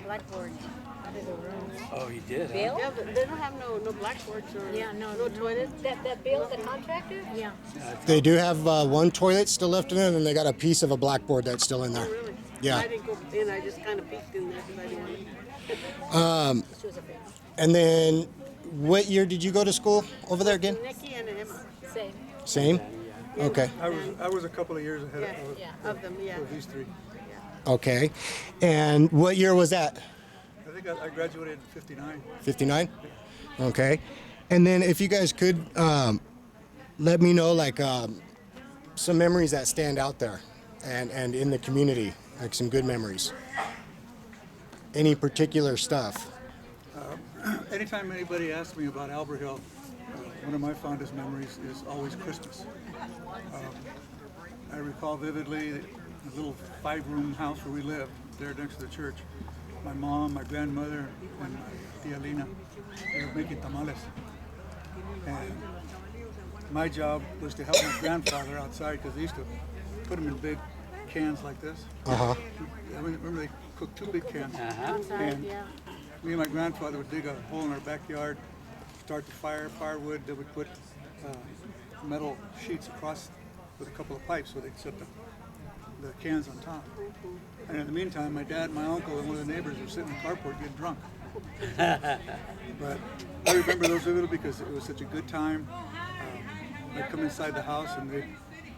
blackboard under the room. Oh, he did, huh? Bill? Yeah, but they don't have no blackboards or no toilets. That Bill, the contractor? Yeah. They do have one toilet still left in it, and they got a piece of a blackboard that's still in there. Oh, really? Yeah. I didn't go in. I just kind of peeked in there because I didn't want to. She was a fan. And then, what year did you go to school over there again? Nikki and Emma. Same. Same? Okay. I was a couple of years ahead Yeah, of them, yeah. of these three. Okay. And what year was that? I think I graduated in 59. 59? Okay. And then if you guys could let me know, like, some memories that stand out there and in the community, like some good memories. Any particular stuff? Anytime anybody asks me about Alberhill, one of my fondest memories is always Christmas. I recall vividly the little 5-room house where we lived, there next to the church. My mom, my grandmother, and my tia Lina, they were making tamales. And my job was to help my grandfather outside because they used to put them in big cans like this. Uh-huh. I remember they cooked 2 big cans. Uh-huh. And me and my grandfather would dig a hole in our backyard, start the fire, firewood. They would put metal sheets across with a couple of pipes so they'd set the cans on top. And in the meantime, my dad, my uncle, and one of the neighbors were sitting in the carport getting drunk. But I remember those vividly because it was such a good time. I'd come inside the house and they'd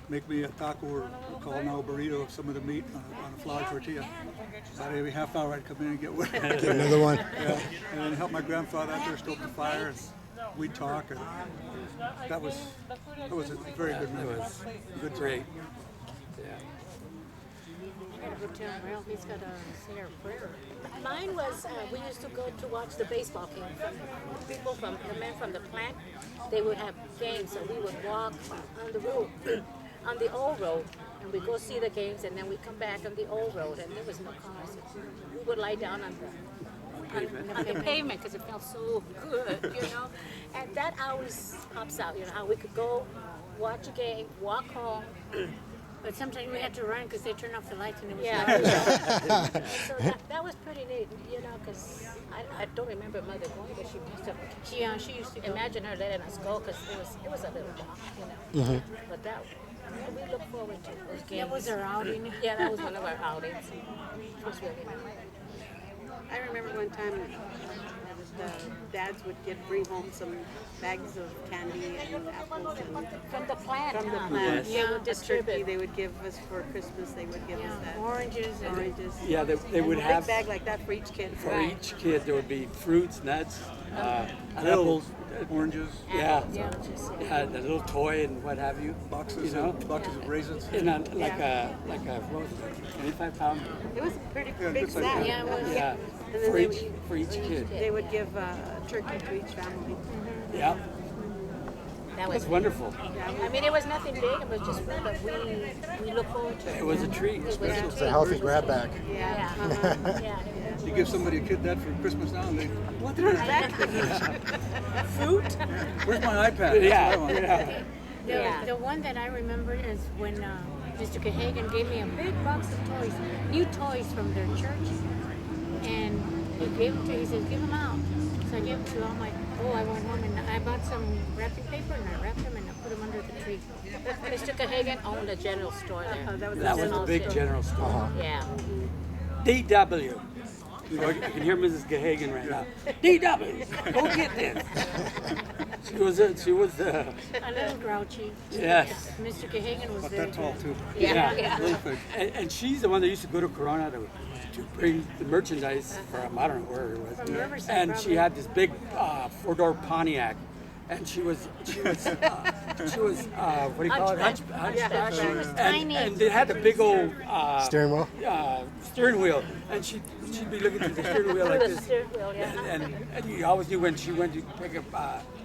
make me a taco, or we call now a burrito, of some of the meat on a flour tortilla. About every half hour I'd come in and get one. Get another one. Yeah. And then help my grandfather out there stoke the fire, and we'd talk. And that was a very good memory. It was Good great. Yeah. I gotta go tell Ralph he's got to say our prayer. Mine was, we used to go to watch the baseball game. People from, the men from the plant, they would have games, so we would walk on the road, on the old road, and we go see the games, and then we come back on the old road, and there was no cars. We would lie down on the pavement because it felt so good, you know. And that always pops out, you know, how we could go watch a game, walk home. But sometimes we had to run because they turned off the lights and it was Yeah. dark. So that was pretty neat, you know, because I don't remember Mother going, but she must have. She used to go. Imagine her letting us go because it was a little walk, you know. But that we look forward to those games. That was our outing. Yeah, that was one of our outings. It was really nice. I remember one time the dads would bring home some bags of candy and apples and From the plant. from the huh? plant. Yes. Yeah, we'll A turkey distribute. they would give us for Christmas. They would give us that. Oranges and Oranges. Yeah, they would A big have, bag like that for each kid. for each kid, there would be fruits, nuts, Little apples, oranges, yeah, Yeah, just, the little toy and what have you. boxes, You know? boxes of raisins. In a, like a, what was it, 25-pound? It was a pretty Yeah, big good size. sack. Yeah, it was. Yeah, And then for they each, would, for each kid. they would give turkey to each family. Yeah, that that's was. wonderful. I mean, it was nothing big. It was just food, but we look forward to it. It was a treat. It was a It's a healthy grab bag. Yeah. Yeah. Yeah. You give somebody a kid that for Christmas now, and they, what the heck? Fruit. Where's my iPad? That's what I Yeah, want. yeah. Yeah. The one that I remember is when Mr. Cahagan gave me a big box of toys, new toys from their church, and he gave them to. He says, "Give them out." So I gave them to all my. Oh, I went home and I bought some wrapping paper and I wrapped them and I put them under the tree. Mr. Cahagan owned a general store there. That was That was the big general store. Yeah. DW. You can hear Mrs. Gahagan right now. DW, go get this. She was A little grouchy. yes. Mr. Cahagan was About very that tall, good. too. Yeah. Yeah. Really big. And she's the one that used to go to Corona to bring the merchandise from, I don't know where it was. From Riverside, And probably. she had this big 4-door Pontiac. And she was what do you call it? Hunchback. tiny. And they had the big old Steering wheel? steering wheel, and she'd be looking through the steering wheel like Through the this. steering wheel, yeah. And you always knew when she went to pick up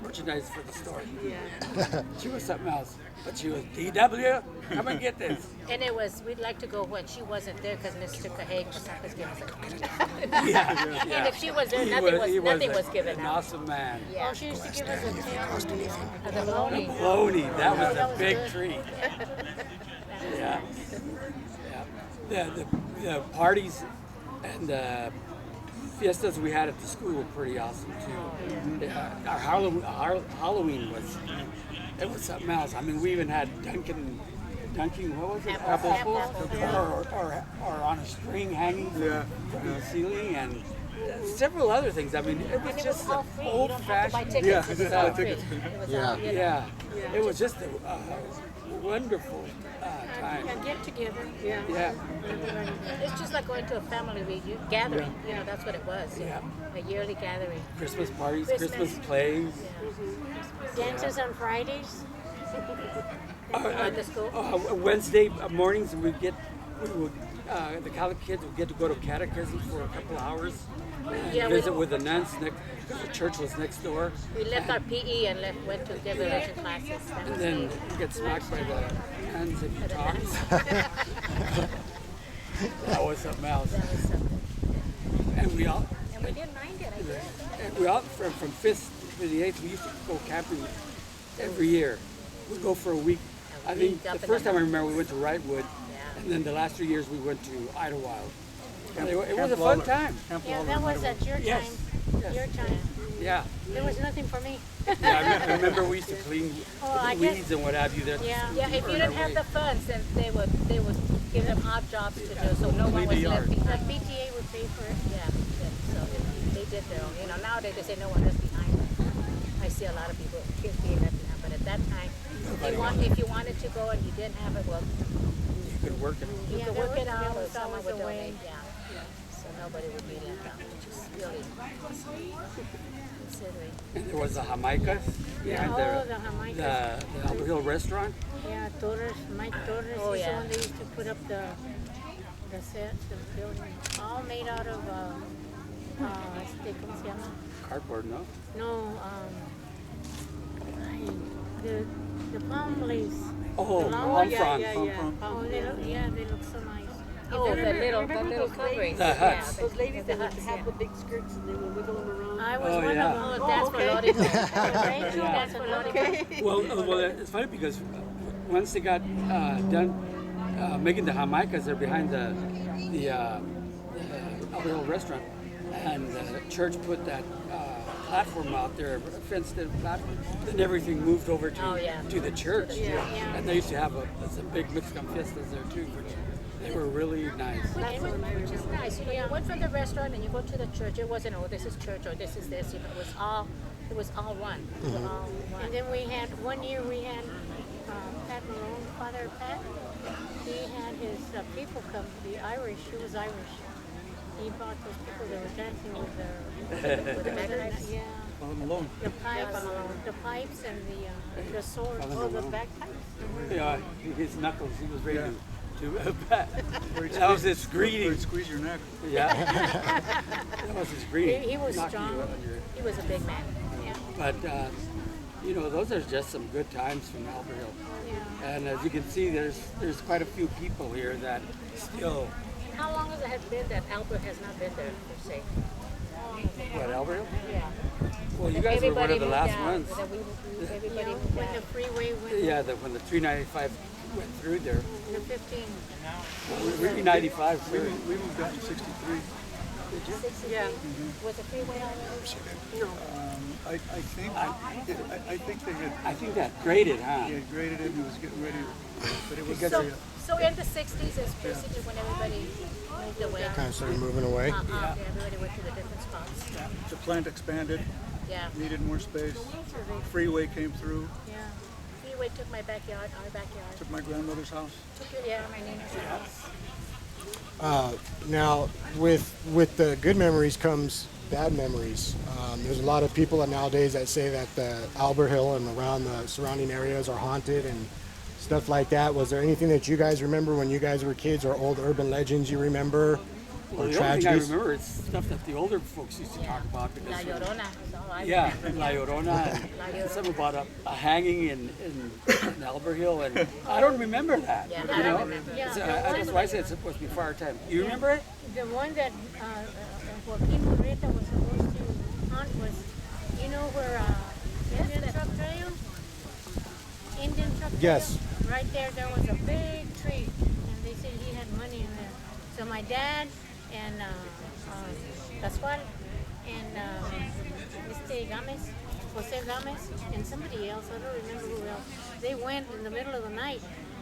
merchandise for the store. Yeah. She was something else, but she was DW. Come and get this. And it was, we'd like to go when she wasn't there because Mr. Cahagan was giving us Yeah. And if she was there, He nothing was a- given an out. awesome man. Yeah. Oh, she used to give us a tail. The bologna. Bologna, that was That a was big good. treat. Yeah. The parties and fiestas we had at the school were pretty awesome too. Yeah, our Halloween was something else. I mean, we even had dunking. What was it? Apples. Or on a string hanging from Yeah. the ceiling, and several other things. I mean, it was And it just was all free. You don't have to buy old-fashioned. tickets. Yeah, It was that's all why free. tickets. It was Yeah. all, you know. Yeah, it was just a wonderful time. And get together. Yeah. Yeah, It's just like going to a family gathering. You know, that's what it was. You know, a yearly gathering. Christmas parties, Christmas. Christmas plays. Dances on Fridays. At the school. Wednesday mornings we would the college kids would get to go to catechism for a couple hours. And Yeah, we- visit with the nuns because the church was next door. We left our PE and went to get religion classes. That And was then neat. you get smacked by the nuns if you By the talk. nuns. That was something else. That was something. And we all And we didn't mind it. I guess. And we all, from 5th to the 8th, we used to go camping every year. We'd go for a week. I think week up the in first the time I remember we went to Wrightwood, Yeah. and then the last 3 years we went to Idlewild. And it was Camp a fun Lawler. time. Camp Yeah, Lawler that in was Idaho. at your Yes. time. Yes. Your time. Yeah. There was nothing for me. Yeah, I remember we used to clean Oh, I the guess- weeds and what have you there. Yeah. Yeah, if you didn't have the funds, then they would give them odd jobs to do, so no one Clean the was left yard. The behind. PTA would pay for it. Yeah, so they did their own. You know, nowadays they say no one left behind. I see a lot of people, kids being left behind, but at that time, if you wanted to go and you didn't have it, well, You could work it. you Yeah, could there work it was- out there or was someone always would a way. donate, yeah. So nobody would be left out, which is really considering. And there was the Jamaicas behind Oh, the Jamaicas. the Alberhill restaurant. Yeah, Torres, Mike Torres, Oh, he's the yeah. one that used to put up the set, the building, all made out of, ¿cómo se llama? Cardboard, no? No, the palm leaves. Oh, The long palm ones. frond. yeah. Oh, they look so nice. Oh, the little remember those coverings. The huts. Those ladies that would huts, have yeah. the big skirts and they would wiggle them around. I was Oh, one yeah. of them. Oh, that's for okay. Lorico. Thank you, that's for Okay. Well, it's funny because once they got done making the Jamaicas, they're behind the Alberhill restaurant, and the church put that platform out there, a fenced-in platform. Then everything moved over to Oh, yeah. to the church, Yeah. and they used to have some big Mexican fiestas there too. Which they were really nice. Which is nice. You know, you went from the restaurant and you go to the church. It wasn't, oh, this is church or this is this. You know, it was all one. It was all one. And then we had, one year we had Pat Malone, Father Pat. He had his people come, the Irish, he was Irish. He brought those people that were dancing with the bagpipes? Yeah. Father Malone. The pipes and the sword, Father oh, the Malone. bagpipes. Yeah, his knuckles. He was ready Yeah. to that was his greeting. They'd squeeze your neck. Yeah, that was his greeting. He was Knock you strong. on your- He was a big man. Yeah. But you know, those are just some good times from Alberhill. Yeah. And as you can see, there's quite a few people here that still. How long has it been that Albert has not been there, per se? What, Alberhill? Yeah. Well, you guys were one of the last ones. Everybody Yeah, moved when out. the freeway went Yeah, when the 395 went through there. the 15. Well, 395 We too. moved out in '63. Yeah. Was the freeway already? I think they had I think that graded, huh? he had graded it and was getting ready, but it was So in the 60s is basically when everybody moved away. Kind of started moving away. Everybody went to the different spots. the plant expanded, Yeah. needed more space. Freeway came through, Yeah. Freeway took my backyard, our backyard. took my grandmother's house. Took it, yeah, my neighbor's house. Now, with the good memories comes bad memories. There's a lot of people nowadays that say that the Alberhill and around the surrounding areas are haunted and stuff like that. Was there anything that you guys remember when you guys were kids, or old urban legends you remember, Well, or the only thing I tragedies? remember is stuff that the older folks used to talk about. La Because, Llorona. So I yeah, La Llorona, and something about a hanging in Alberhill, and I don't remember that. Yeah, you I don't know? remember. Yeah, That's why I said it's supposed to be far time. You remember it? The one that Joaquin Murrieta was supposed to hunt was, you know where Indian Truck Trail? Indian Truck Trail? Yes. Right there was a big tree, and they said he had money in there. So my dad and Pascual, and Jose Games, and somebody else. I don't remember who else. They went in the middle of the night,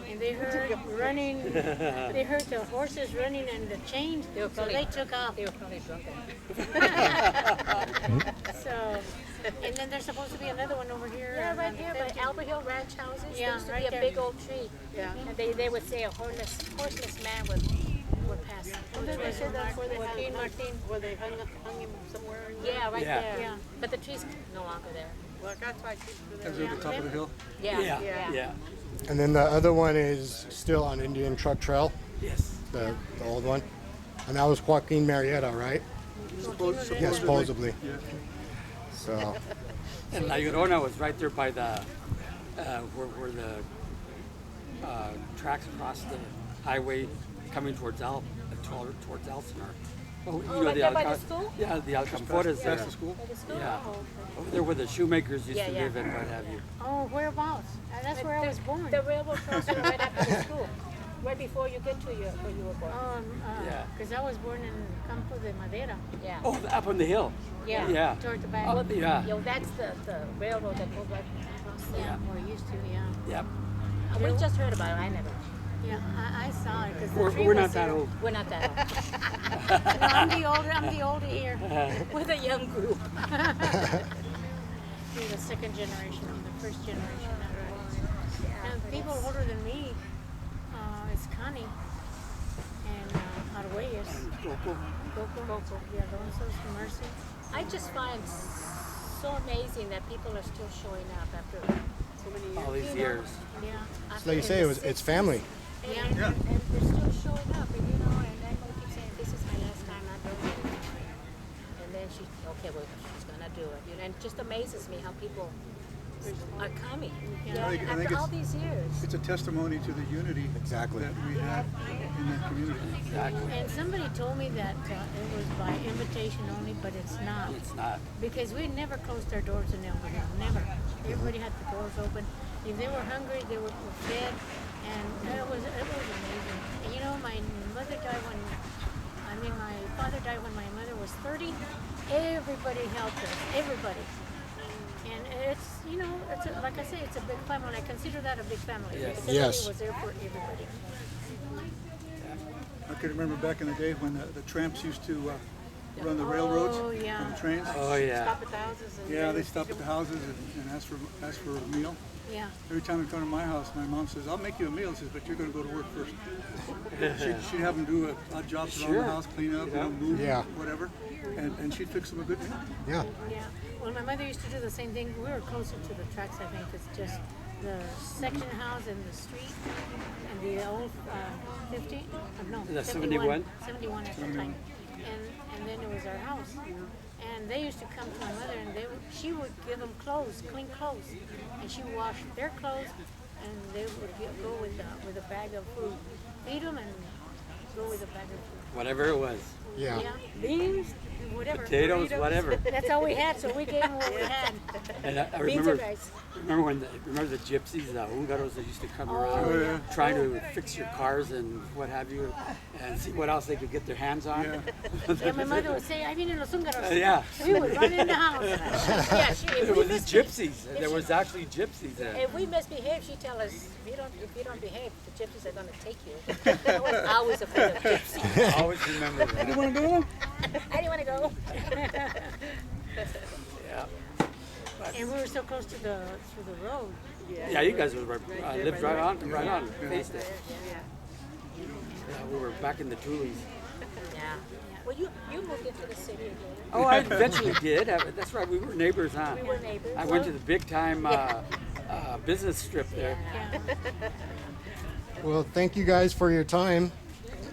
and they heard running. They heard the horses running and the chains, so they took off. They were probably drunken. So, and then there's supposed to be another one over here. Yeah, right on here the by 50. Alberhill Ranch houses. Yeah, There used to right be a there. big old tree. Yeah. And they would say a horseless man would pass. They said that's where they Joaquin had Martin, where they hung him somewhere. Yeah, right Yeah. there. Yeah. But the tree's no longer there. Well, that's why she's Is there. it at the top of the hill? Yeah. Yeah. And then the other one is still on Indian Truck Trail, Yes. the old one. And that was Joaquin Marietta, right? Yeah, supposedly. Yeah. So, And La Llorona was right there by the where the tracks across the highway coming towards Elsinore. Oh, you right there by the school? Yeah, the Alcampores there. Past the school? Yeah. Over there where the shoemakers used Yeah, to yeah. live and what have you. Oh, whereabouts? That's where I was born. The railroad crossing right after the school. Right before you get to where you were born. Yeah. Because I was born in Campo de Madera. Yeah. Oh, up on the hill. Yeah. Yeah. Toward the back. Oh, yeah. Yo, that's the railroad that goes right across there. Yeah, or used to, yeah. Yep. We just heard about it. I never. Yeah, I saw it because the We're, tree we're was not that there. old. We're not that old. No, I'm the older here. We're the young group. We're the second generation, I'm the first generation. And people older than me, it's Connie and Arguelles. Coco. Coco, yeah, Alonso's, Mercy. I just find so amazing that people are still showing up after So many years. All these years. Yeah. it's like you say, it's family. Yeah. And they're still showing up, and and then we keep saying, "This is my last time not doing it." And then she's she's gonna do it. And it just amazes me how people are coming. I think After all it's- these years. It's a testimony to the unity Exactly. that we have in that community. Exactly. And somebody told me that it was by invitation only, but it's not. It's not. Because we never closed our doors in Alberhill, never. Everybody had the doors open. If they were hungry, they were fed, and it was amazing. And my mother died my father died when my mother was 30. Everybody helped us, everybody. And it's like I say, it's a big family. I consider that a big family. Yes. Because Yes. everybody was there for everybody. I can remember back in the day when the tramps used to run the railroads Oh, yeah. on the trains. Oh, yeah. Stop at the houses and Yeah, they stop at the houses and ask for a meal. Yeah. Every time they come to my house, my mom says, "I'll make you a meal." She says, "But you're going to go to work first." She'd have them do odd jobs around Sure. the house, clean up, move, Yeah. whatever, and she'd fix them a good meal. Yeah. Yeah. Well, my mother used to do the same thing. We were closer to the tracks, I think. It's just the section house and the street and the old 50. No, The 71? 71 at the time. And then it was our house. And they used to come to my mother, and she would give them clothes, clean clothes, and she would wash their clothes, and they would go with a bag of food, feed them, and go with a bag of food. Whatever it was. Yeah. Yeah, beans, whatever. Potatoes, burritos. whatever. That's all we had, so we gave them what we had. And I Beans remember, and rice. remember the gypsies, the hungaros that used to come around trying to fix your cars and what have you, and see what else they could get their hands on. Yeah, my mother would say, "I vienen los húngaros." Yeah. We would run in the house. Yeah, It was the gypsies. There was actually gypsies there. If we misbehave, she tell us, if you don't behave, the gypsies are gonna take you. I was always afraid of gypsies. I always remember that. I didn't want to go. Yeah. And we were so close to the road. Yeah, you guys lived right on, faced it. Yeah, we were back in the Tulies. Yeah. Well, you moved into the city later. Oh, I eventually did. That's right. We were neighbors, huh? We were neighbors. I went to the big time business strip there. Yeah. Well, thank you guys for your time.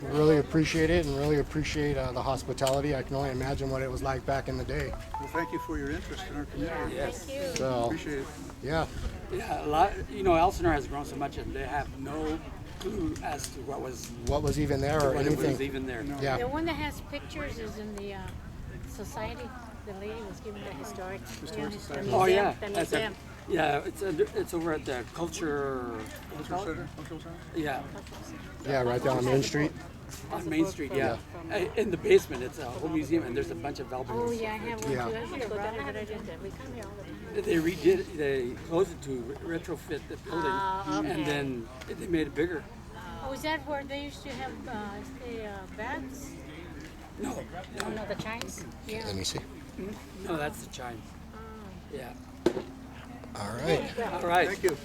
We really appreciate it and really appreciate the hospitality. I can only imagine what it was like back in the day. Well, thank you for your interest in our community. Yes. Thank you. So, Appreciate it. yeah. Yeah, a lot. Elsinore has grown so much, and they have no clue as to what was Even there or when it was anything. even there. Yeah. The one that has pictures is in the society. The lady was giving the historic. Historic the society. museum, Oh, yeah. The That's a- museum. Yeah, it's over at the culture. Cultural center? Yeah, Yeah, right down Main Street. on Main Street. Yeah, in the basement, it's a whole museum, and there's a bunch of Oh Alberhills. yeah, I have one Yeah. too. I should have brought it, but I didn't. We come here all the time. They redid it. They closed it to retrofit the building, okay. and then they made it bigger. Oh, is that where they used to have bats? No, Oh, no, the chimes? Yeah. Let me see. no, that's the chime. Yeah. All right. All right. Thank you.